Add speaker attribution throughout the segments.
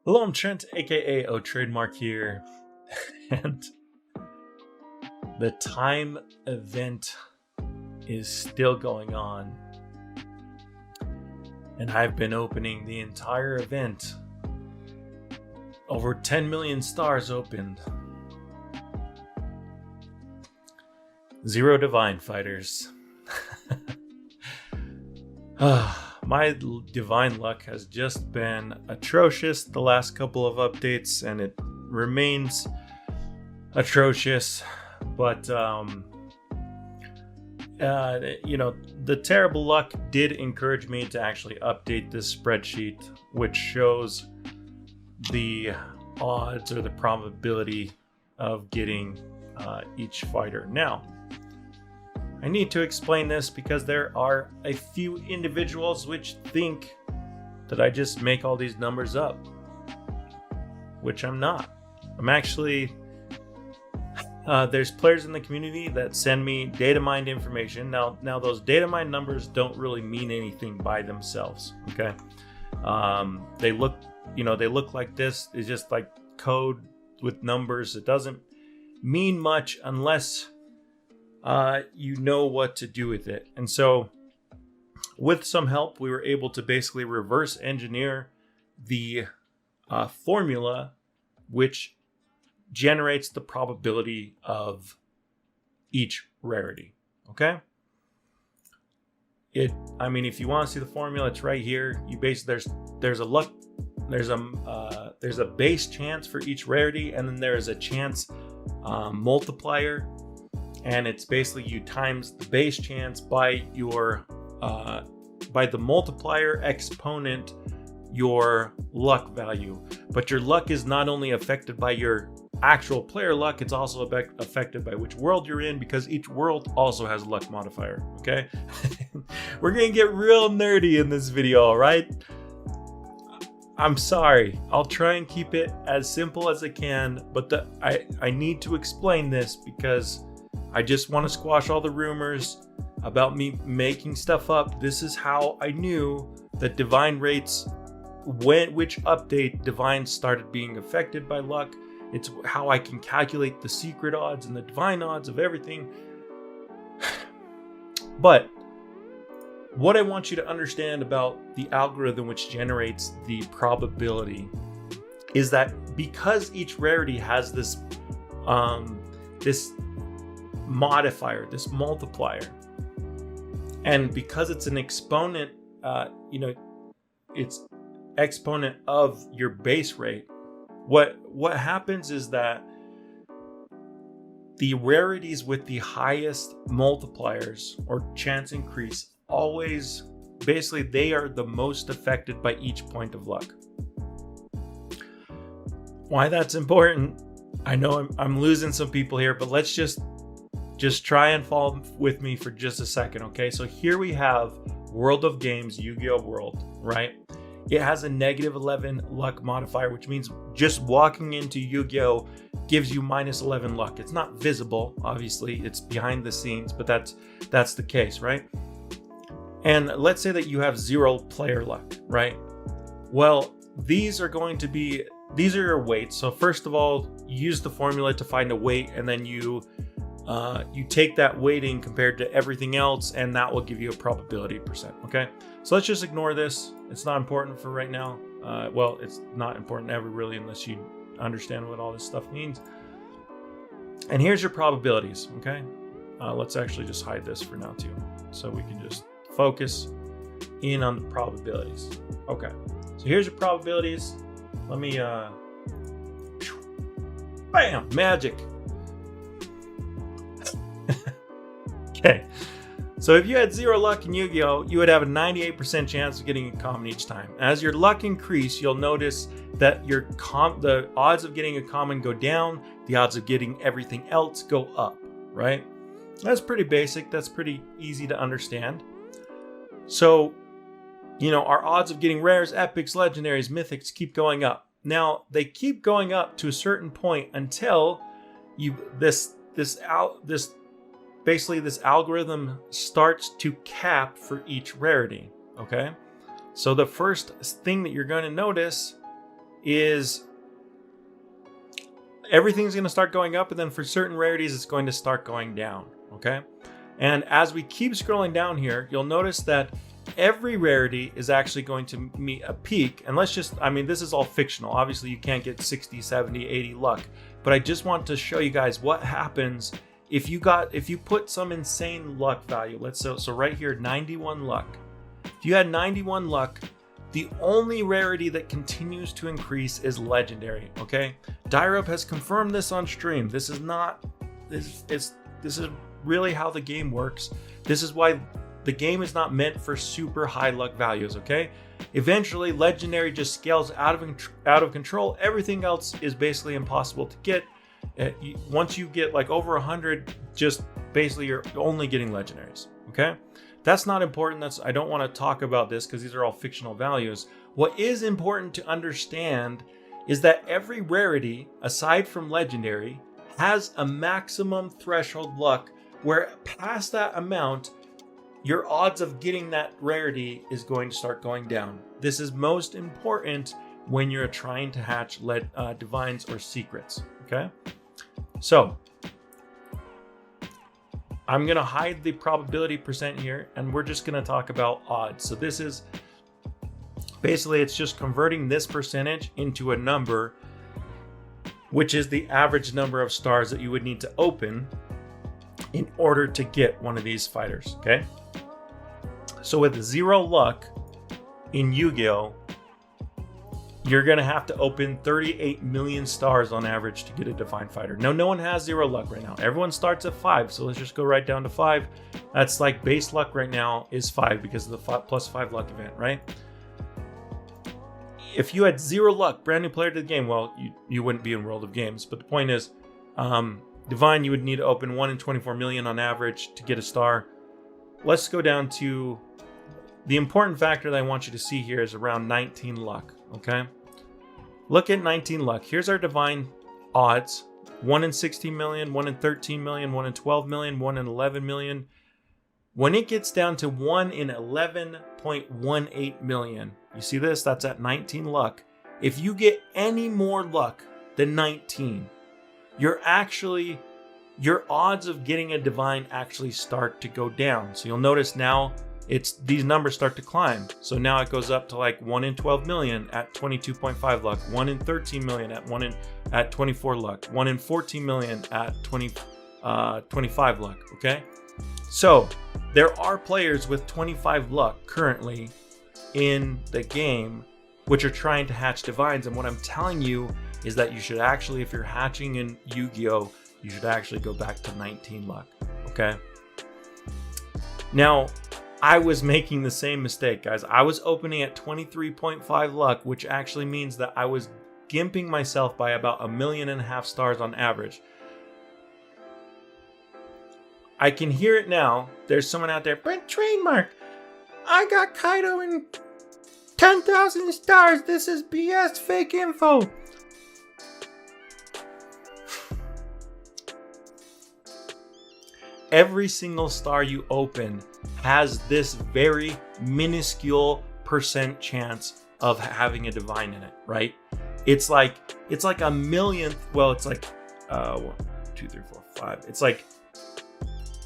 Speaker 1: Hello, I'm Trent, aka oTradeMark here, and the time event is still going on, and I've been opening the entire event. Over 10 million stars opened. 0 divine fighters. My divine luck has just been atrocious the last couple of updates, and it remains atrocious. But the terrible luck did encourage me to actually update this spreadsheet, which shows the odds or the probability of getting each fighter. Now, I need to explain this because there are a few individuals which think that I just make all these numbers up, which I'm not. I'm actually, there's players in the community that send me data mined information. Now those data mined numbers don't really mean anything by themselves, okay? They look like this. It's just like code with numbers. It doesn't mean much unless you know what to do with it. And so with some help, we were able to basically reverse engineer the formula which generates the probability of each rarity. Okay. If you want to see the formula, it's right here. You basically there's a base chance for each rarity, and then there is a chance multiplier. And it's basically you times the base chance by your by the multiplier exponent your luck value. But your luck is not only affected by your actual player luck, it's also affected by which world you're in, because each world also has a luck modifier. Okay. We're gonna get real nerdy in this video, all right? I'm sorry. I'll try and keep it as simple as I can, but I need to explain this because I just want to squash all the rumors about me making stuff up. This is how I knew that divine rates, which update divine started being affected by luck. It's how I can calculate the secret odds and the divine odds of everything. But what I want you to understand about the algorithm which generates the probability is that because each rarity has this modifier, this multiplier, and because it's an exponent, it's exponent of your base rate. What happens is that the rarities with the highest multipliers or chance increase always, basically, they are the most affected by each point of luck. Why that's important? I know I'm losing some people here, but let's just try and follow with me for just a second, okay? So here we have World of Games, Yu-Gi-Oh! World, right? It has a -11 luck modifier, which means just walking into Yu-Gi-Oh! Gives you -11 luck. It's not visible, obviously, it's behind the scenes, but that's the case, right? And let's say that you have 0 player luck, right? Well, these are your weights. So first of all, you use the formula to find a weight, and then you take that weighting compared to everything else, and that will give you a probability percent. Okay, so let's just ignore this. It's not important for right now. Well, it's not important ever really, unless you understand what all this stuff means. And here's your probabilities. Okay, let's actually just hide this for now too, so we can just focus in on the probabilities. Okay, so here's your probabilities. Let me bam, magic. Okay, so if you had 0 luck in Yu-Gi-Oh, you would have a 98% chance of getting a common each time. As your luck increase, you'll notice that the odds of getting a common go down, the odds of getting everything else go up, right? That's pretty basic. That's pretty easy to understand. So, our odds of getting rares, epics, legendaries, mythics keep going up. Now, they keep going up to a certain point until this algorithm starts to cap for each rarity. Okay, so the first thing that you're going to notice is everything's going to start going up, and then for certain rarities, it's going to start going down, okay? And as we keep scrolling down here, you'll notice that every rarity is actually going to meet a peak. And let's just, I mean, this is all fictional. Obviously, you can't get 60, 70, 80 luck. But I just want to show you guys what happens if you put some insane luck value. So right here, 91 luck. If you had 91 luck, the only rarity that continues to increase is legendary, okay? Dyrup has confirmed this on stream. This is really how the game works. This is why the game is not meant for super high luck values, okay? Eventually, legendary just scales out of control. Everything else is basically impossible to get. Once you get like over 100, just basically you're only getting legendaries, okay? That's not important. I don't want to talk about this because these are all fictional values. What is important to understand is that every rarity, aside from legendary, has a maximum threshold luck where past that amount, your odds of getting that rarity is going to start going down. This is most important when you're trying to hatch divines or secrets, okay? So I'm going to hide the probability percent here, and we're just going to talk about odds. So this is basically, it's just converting this percentage into a number, which is the average number of stars that you would need to open in order to get one of these fighters, okay? So with 0 luck in Yu-Gi-Oh, you're going to have to open 38 million stars on average to get a divine fighter. Now, no one has 0 luck right now. Everyone starts at 5, so let's just go right down to 5. That's like base luck right now is 5 because of the +5 luck event, right? If you had 0 luck, brand new player to the game, well, you wouldn't be in World of Games. But the point is, divine, you would need to open 1 in 24 million on average to get a star. Let's go down to the important factor that I want you to see here is around 19 luck, okay? Look at 19 luck. Here's our divine odds. 1 in 16 million, 1 in 13 million, 1 in 12 million, 1 in 11 million. When it gets down to 1 in 11.18 million, you see this? That's at 19 luck. If you get any more luck than 19, your odds of getting a divine actually start to go down. So you'll notice now these numbers start to climb. So now it goes up to like 1 in 12 million at 22.5 luck, 1 in 13 million at 24 luck, 1 in 14 million at 25 luck, okay? So there are players with 25 luck currently in the game which are trying to hatch divines, and what I'm telling you is that you should actually, if you're hatching in Yu-Gi-Oh, you should actually go back to 19 luck, okay? Now, I was making the same mistake, guys. I was opening at 23.5 luck, which actually means that I was gimping myself by about 1.5 million stars on average. I can hear it now. There's someone out there, but TradeMark, I got Kaido in 10,000 stars. This is BS, fake info. Every single star you open has this very minuscule percent chance of having a divine in it, right? It's like a millionth. Well, it's like 1, 2, 3, 4, 5. It's like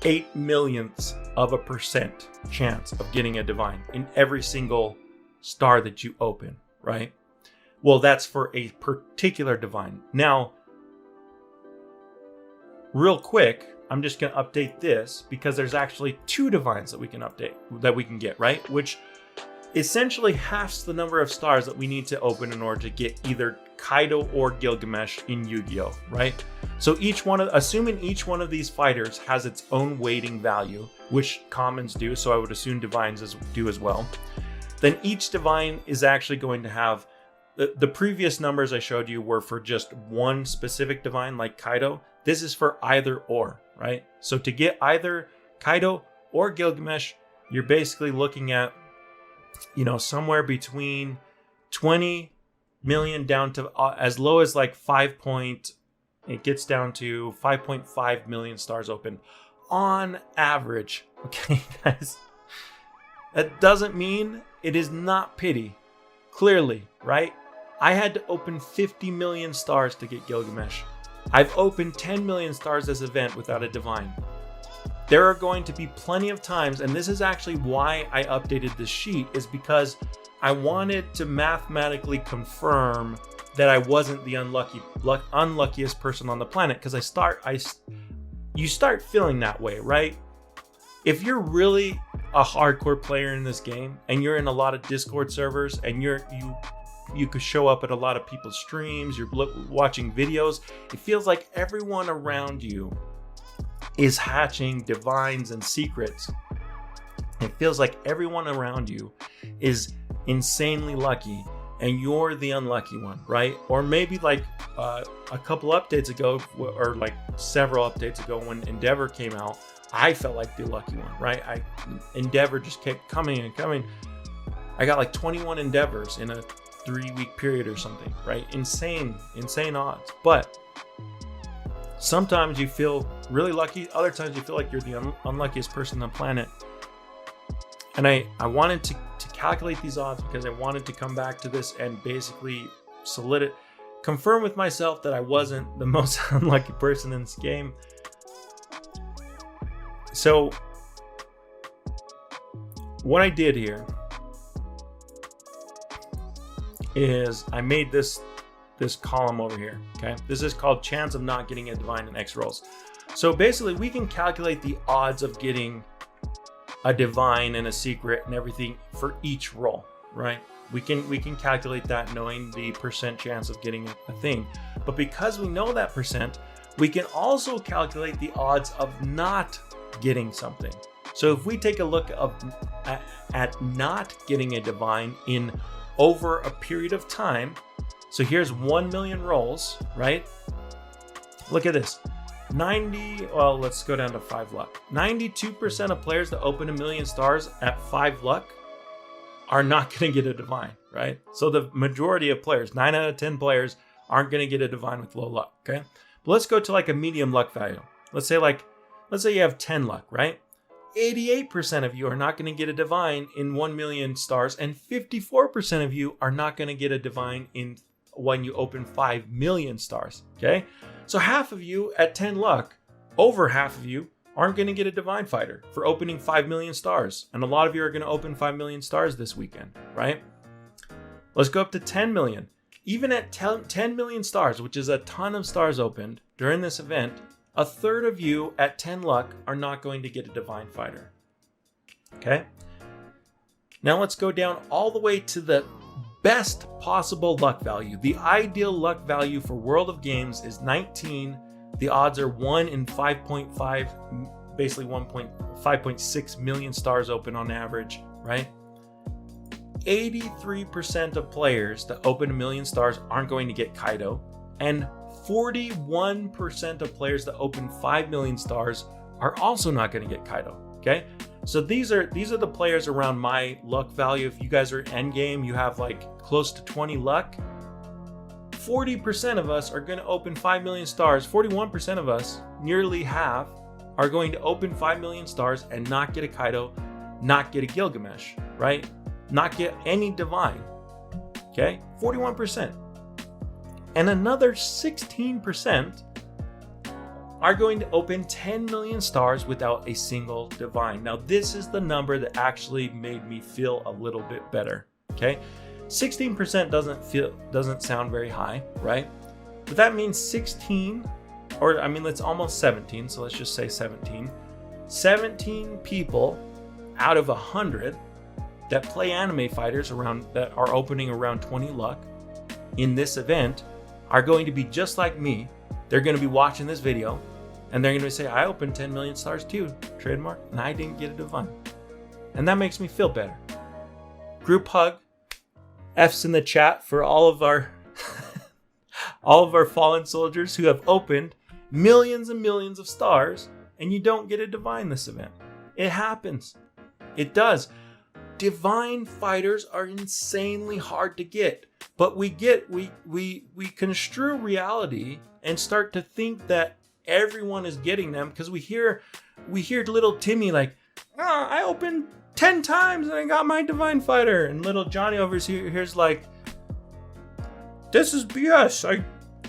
Speaker 1: 8 millionths of a percent chance of getting a divine in every single star that you open, right? Well, that's for a particular divine. Now, real quick, I'm just going to update this because there's actually 2 divines that we can get, right? Which essentially halves the number of stars that we need to open in order to get either Kaido or Gilgamesh in Yu-Gi-Oh, right? So assuming each one of these fighters has its own weighting value, which commons do, so I would assume divines do as well, then each divine is actually going to have, the previous numbers I showed you were for just one specific divine like Kaido. This is for either or, right? So to get either Kaido or Gilgamesh, you're basically looking at, somewhere between 20 million down to as low as like it gets down to 5.5 million stars open on average. Okay, guys, that doesn't mean it is not pity. Clearly, right? I had to open 50 million stars to get Gilgamesh. I've opened 10 million stars this event without a divine. There are going to be plenty of times, and this is actually why I updated this sheet, is because I wanted to mathematically confirm that I wasn't the unluckiest person on the planet, because you start feeling that way, right? If you're really a hardcore player in this game and you're in a lot of Discord servers and you could show up at a lot of people's streams, you're watching videos, it feels like everyone around you is hatching divines and secrets. It feels like everyone around you is insanely lucky and you're the unlucky one, right? Or maybe like a couple updates ago, or like several updates ago when Endeavor came out, I felt like the lucky one, right? Endeavor just kept coming and coming. I got like 21 Endeavors in a 3-week period or something, right? Insane odds. But sometimes you feel really lucky. Other times you feel like you're the unluckiest person on the planet. And I wanted to calculate these odds because I wanted to come back to this and basically confirm with myself that I wasn't the most unlucky person in this game. So what I did here is I made this column over here, okay? This is called chance of not getting a divine in X rolls. So basically we can calculate the odds of getting a divine and a secret and everything for each roll, right? We can calculate that knowing the percent chance of getting a thing. But because we know that percent, we can also calculate the odds of not getting something. So if we take a look at not getting a divine in over a period of time, so here's 1 million rolls, right? Look at this. Let's go down to 5 luck. 92% of players that open 1 million stars at 5 luck are not going to get a divine, right? So the majority of players, 9 out of 10 players, aren't going to get a divine with low luck, okay? But let's go to like a medium luck value. Let's say you have 10 luck, right? 88% of you are not going to get a divine in 1 million stars, and 54% of you are not going to get a divine when you open 5 million stars, okay? So half of you at 10 luck, over half of you aren't going to get a divine fighter for opening 5 million stars. And a lot of you are going to open 5 million stars this weekend, right? Let's go up to 10 million. Even at 10 million stars, which is a ton of stars opened during this event, a third of you at 10 luck are not going to get a divine fighter. Okay? Now let's go down all the way to the best possible luck value. The ideal luck value for World of Games is 19. The odds are 1 in 5.5, basically 5.6 million stars open on average, right? 83% of players that open 1 million stars aren't going to get Kaido, and 41% of players that open 5 million stars are also not going to get Kaido, okay? So these are the players around my luck value. If you guys are endgame, you have like close to 20 luck. 40% of us are going to open 5 million stars. 41% of us, nearly half, are going to open 5 million stars and not get a Kaido, not get a Gilgamesh, right? Not get any divine, okay? 41%. And another 16% are going to open 10 million stars without a single divine. Now, this is the number that actually made me feel a little bit better, okay? 16% doesn't sound very high, right? But that means 16, or I mean, that's almost 17, so let's just say 17. 17 people out of 100 that play anime fighters that are opening around 20 luck in this event are going to be just like me. They're going to be watching this video and they're going to say, I opened 10 million stars too, trademark, and I didn't get a divine. And that makes me feel better. Group hug. F's in the chat for all of our fallen soldiers who have opened millions and millions of stars and you don't get a divine this event. It happens. It does. Divine fighters are insanely hard to get, but we construe reality and start to think that everyone is getting them because we hear little Timmy like, I opened 10 times and I got my divine fighter, and little Johnny over here's like, this is BS.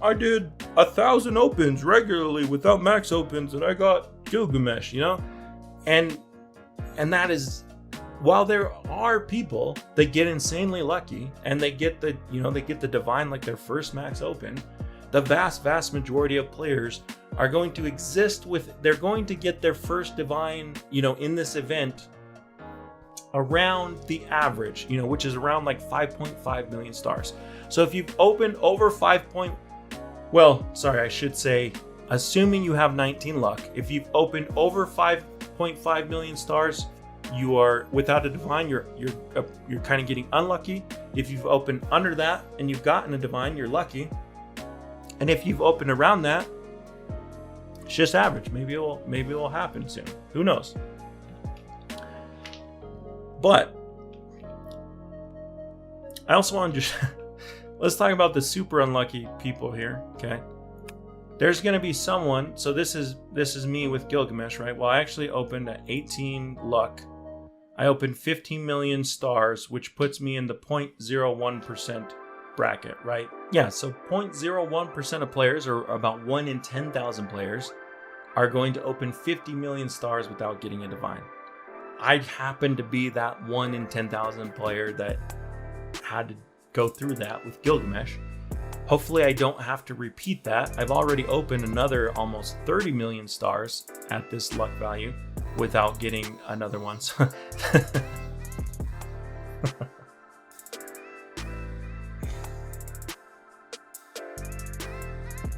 Speaker 1: I did 1,000 opens regularly without max opens, and I got Gilgamesh, you know? And that is, while there are people that get insanely lucky and they get the divine like their first max open, the vast majority of players are going to they're going to get their first divine, in this event around the average, which is around like 5.5 million stars. So if you've opened over assuming you have 19 luck, if you've opened over 5.5 million stars, you are without a divine, you're kind of getting unlucky. If you've opened under that and you've gotten a divine, you're lucky. And if you've opened around that, it's just average. Maybe it will happen soon. Who knows? But I also want to just let's talk about the super unlucky people here. Okay, there's going to be someone. So this is me with Gilgamesh, right? Well, I actually opened at 18 luck. I opened 15 million stars, which puts me in the 0.01% bracket, right? Yeah, so 0.01% of players, or about 1 in 10,000 players, are going to open 50 million stars without getting a divine. I happen to be that 1 in 10,000 player that had to go through that with Gilgamesh. Hopefully I don't have to repeat that. I've already opened another almost 30 million stars at this luck value without getting another one.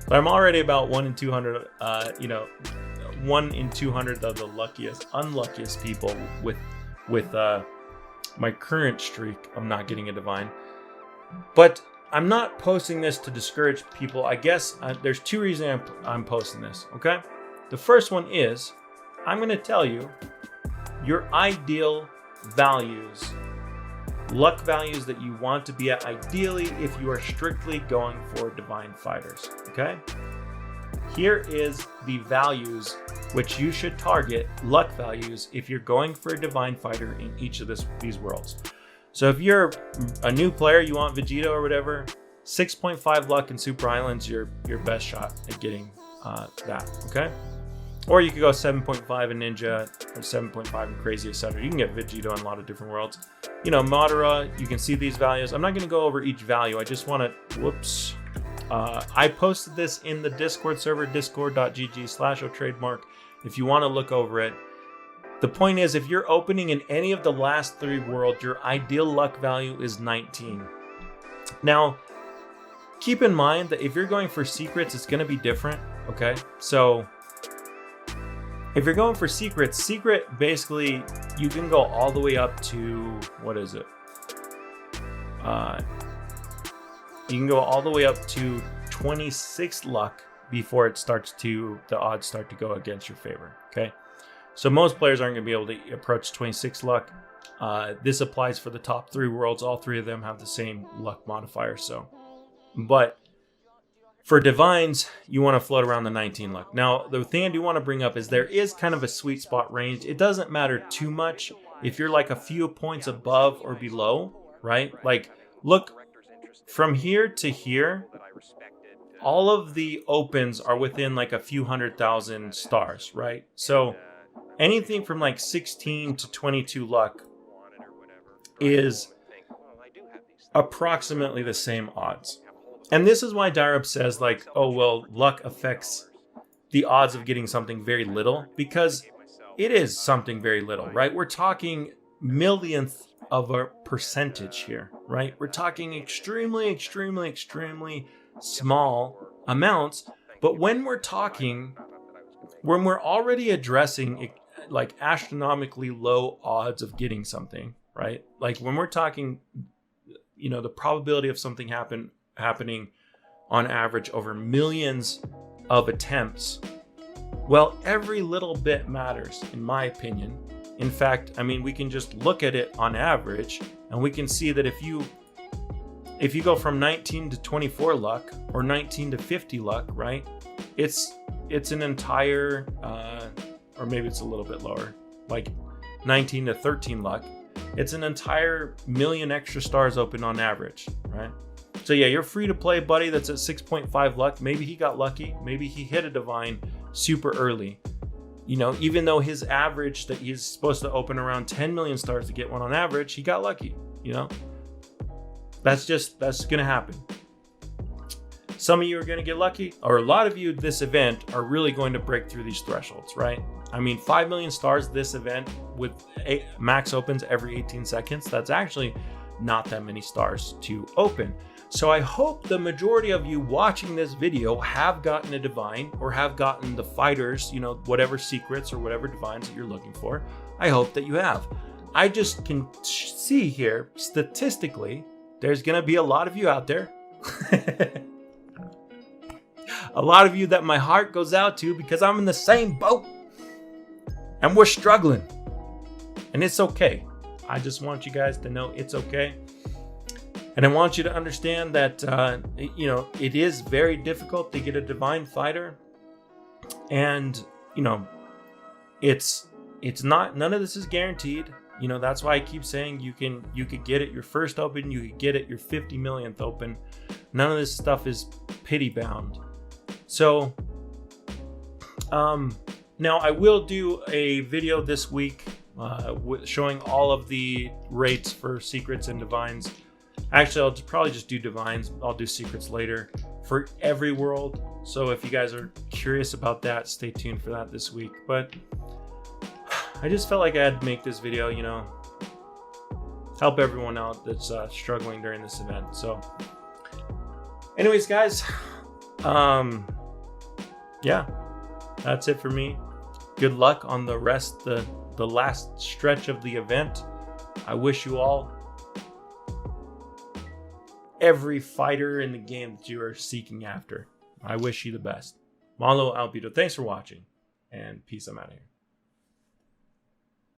Speaker 1: But I'm already about 1 in 200, 1 in 200 of the unluckiest people with my current streak of not getting a divine. But I'm not posting this to discourage people. I guess there's two reasons I'm posting this, okay? The first one is I'm going to tell you your ideal values, luck values that you want to be at, ideally if you are strictly going for divine fighters, okay? Here is the values which you should target, luck values, if you're going for a divine fighter in each of these worlds. So if you're a new player, you want Vegeta or whatever, 6.5 luck in Super Islands, your best shot at getting that, okay? Or you could go 7.5 in Ninja, or 7.5 in Crazy, etc. You can get Vegeta in a lot of different worlds. Madara, you can see these values. I'm not going to go over each value. I just want to, I posted this in the Discord server, discord.gg/oTradeMark. If you want to look over it. The point is, if you're opening in any of the last 3 worlds, your ideal luck value is 19. Now, keep in mind that if you're going for secrets, it's going to be different, okay? So, if you're going for secrets, secret, basically, you can go all the way up to, what is it? You can go all the way up to 26 luck before the odds start to go against your favor, okay? So most players aren't going to be able to approach 26 luck. This applies for the top 3 worlds. All 3 of them have the same luck modifier. But for divines, you want to float around the 19 luck. Now, the thing I do want to bring up is there is kind of a sweet spot range. It doesn't matter too much if you're like a few points above or below, right? Like, look, from here to here, all of the opens are within like a few 100,000 stars, right? So anything from like 16 to 22 luck is approximately the same odds. And this is why Direup says like, oh, well, luck affects the odds of getting something very little, because it is something very little, right? We're talking millionth of a percentage here, right? We're talking extremely, extremely, extremely small amounts. But when we're already addressing like astronomically low odds of getting something, right? Like when we're talking, the probability of something happening on average over millions of attempts, well, every little bit matters, in my opinion. In fact, we can just look at it on average, and we can see that if you go from 19 to 24 luck, or 19 to 50 luck, right? It's an entire, or maybe it's a little bit lower, like 19 to 13 luck. It's an entire million extra stars open on average, right? So yeah, you're free to play buddy that's at 6.5 luck. Maybe he got lucky. Maybe he hit a divine super early. You know, even though his average that he's supposed to open around 10 million stars to get one on average, he got lucky, you know? That's going to happen. Some of you are going to get lucky, or a lot of you this event are really going to break through these thresholds, right? I mean, 5 million stars this event with max opens every 18 seconds. That's actually not that many stars to open. So I hope the majority of you watching this video have gotten a divine or have gotten the fighters, you know, whatever secrets or whatever divines that you're looking for. I hope that you have. I just can see here, statistically, there's going to be a lot of you out there. A lot of you that my heart goes out to because I'm in the same boat. And we're struggling. And it's okay. I just want you guys to know it's okay. And I want you to understand that, you know, it is very difficult to get a divine fighter. And, you know, it's not, none of this is guaranteed. You know, that's why I keep saying you could get it your first open, you could get it your 50 millionth open. None of this stuff is pity bound. So, now I will do a video this week showing all of the rates for secrets and divines. Actually, I'll probably just do divines. I'll do secrets later for every world. So if you guys are curious about that, stay tuned for that this week. But I just felt like I had to make this video, you know, help everyone out that's struggling during this event. So anyways, guys, yeah, that's it for me. Good luck on the rest, the last stretch of the event. I wish you all every fighter in the game that you are seeking after. I wish you the best. Malo Albedo, thanks for watching, and peace. I'm out of here.